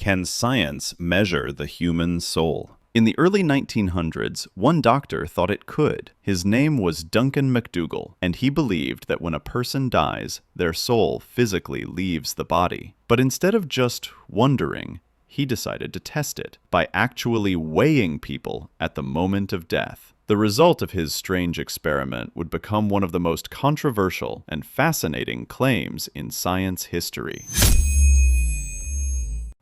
Can science measure the human soul? In the early 1900s, one doctor thought it could. His name was Duncan MacDougall, and he believed that when a person dies, their soul physically leaves the body. But instead of just wondering, he decided to test it by actually weighing people at the moment of death. The result of his strange experiment would become one of the most controversial and fascinating claims in science history.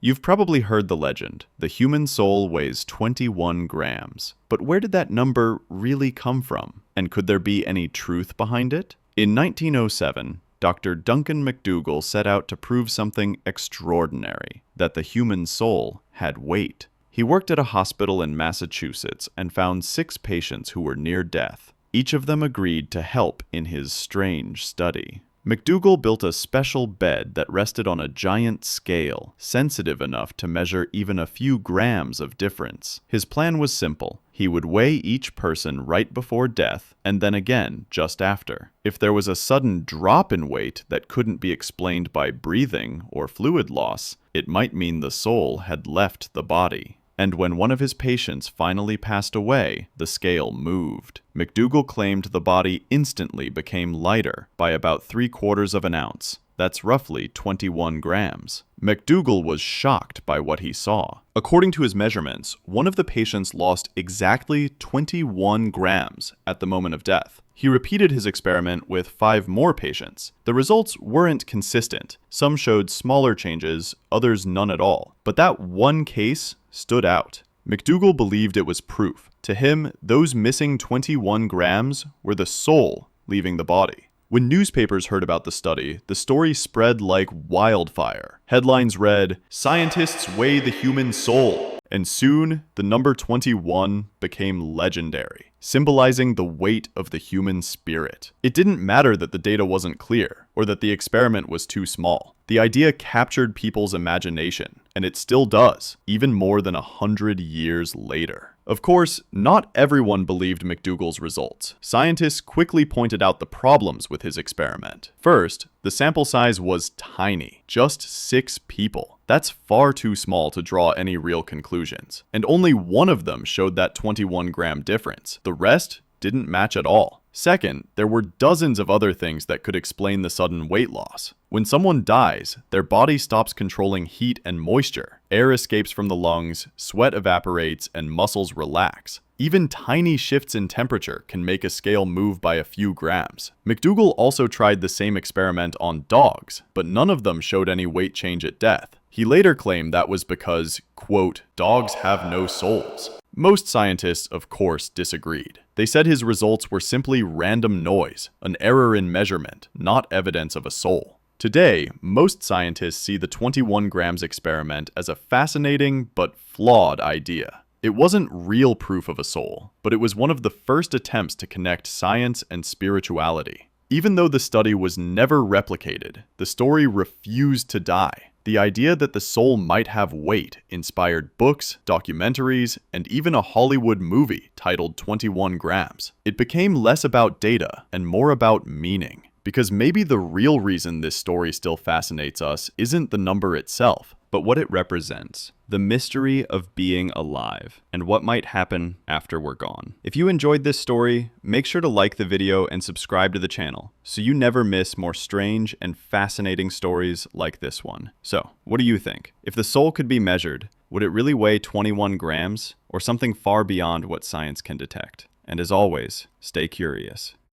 You've probably heard the legend, the human soul weighs 21 grams. But where did that number really come from? And could there be any truth behind it? In 1907, Dr. Duncan MacDougall set out to prove something extraordinary, that the human soul had weight. He worked at a hospital in Massachusetts and found 6 patients who were near death. Each of them agreed to help in his strange study. MacDougall built a special bed that rested on a giant scale, sensitive enough to measure even a few grams of difference. His plan was simple. He would weigh each person right before death, and then again just after. If there was a sudden drop in weight that couldn't be explained by breathing or fluid loss, it might mean the soul had left the body. And when one of his patients finally passed away, the scale moved. MacDougall claimed the body instantly became lighter by about 3/4 of an ounce. That's roughly 21 grams. MacDougall was shocked by what he saw. According to his measurements, one of the patients lost exactly 21 grams at the moment of death. He repeated his experiment with 5 more patients. The results weren't consistent. Some showed smaller changes, others none at all. But that one case stood out. MacDougall believed it was proof. To him, those missing 21 grams were the soul leaving the body. When newspapers heard about the study, the story spread like wildfire. Headlines read, "Scientists weigh the human soul." And soon, the number 21 became legendary, symbolizing the weight of the human spirit. It didn't matter that the data wasn't clear, or that the experiment was too small. The idea captured people's imagination, and it still does, even more than 100 years later. Of course, not everyone believed MacDougall's results. Scientists quickly pointed out the problems with his experiment. First, the sample size was tiny, just 6 people. That's far too small to draw any real conclusions. And only one of them showed that 21-gram difference. The rest didn't match at all. Second, there were dozens of other things that could explain the sudden weight loss. When someone dies, their body stops controlling heat and moisture. Air escapes from the lungs, sweat evaporates, and muscles relax. Even tiny shifts in temperature can make a scale move by a few grams. MacDougall also tried the same experiment on dogs, but none of them showed any weight change at death. He later claimed that was because, quote, "dogs have no souls." Most scientists, of course, disagreed. They said his results were simply random noise, an error in measurement, not evidence of a soul. Today, most scientists see the 21 grams experiment as a fascinating but flawed idea. It wasn't real proof of a soul, but it was one of the first attempts to connect science and spirituality. Even though the study was never replicated, the story refused to die. The idea that the soul might have weight inspired books, documentaries, and even a Hollywood movie titled 21 Grams. It became less about data and more about meaning. Because maybe the real reason this story still fascinates us isn't the number itself, but what it represents. The mystery of being alive, and what might happen after we're gone. If you enjoyed this story, make sure to like the video and subscribe to the channel, so you never miss more strange and fascinating stories like this one. So, what do you think? If the soul could be measured, would it really weigh 21 grams, or something far beyond what science can detect? And as always, stay curious.